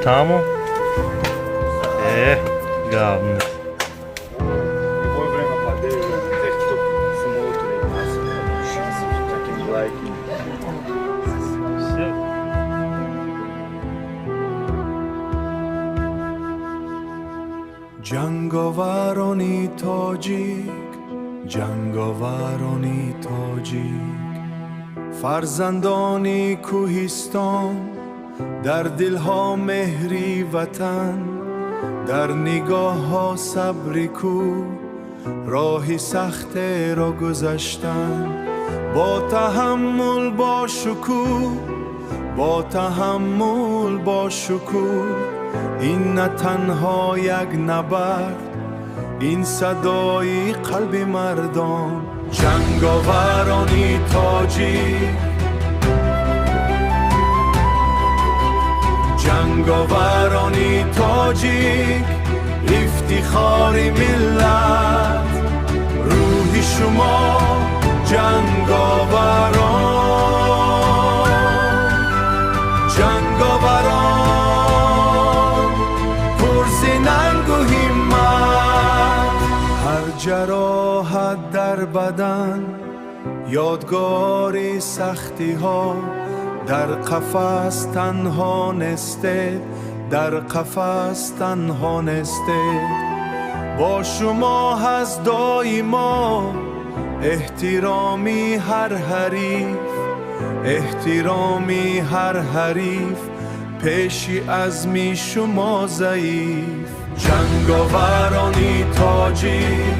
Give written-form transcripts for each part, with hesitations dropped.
Tamo? Glavno. جنگاورانی تاجیک، جنگاورانی تاجیک، فرزندانی کوهستان، در دلها مهری وطن، در نگاه ها صبری کو، راهی سخت را گذشتن، با تحمل با شکوه، با تحمل با شکوه. این نه تنها یک نبرد، این صدای قلب مردان. جنگاورانی تاجیک، جنگاورانی تاجیک، افتخار ملت، روح شما جنگاوران، جنگاوران پرزننگ و همت. هر جراحت در بدن یادگار سختی ها، در قفس تنها نسته، در قفس تنها نسته. با شما هست دایما احترامی هر حریف، احترامی هر حریف، پیشی عزمی شما ضعیف. جنگاورانی تاجیک،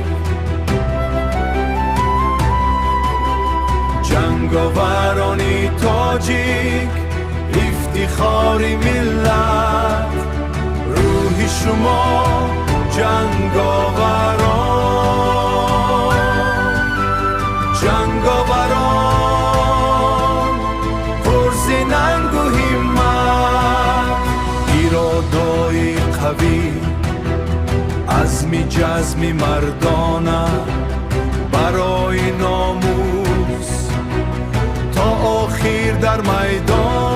جنگاورانی تاجیک، افتخار ملت، روح شما جنگاوران، جنگاوران پرزننگ و همت. ارادای قوی، عزم جزم مردانه، برای ناموس تا آخر در میدان.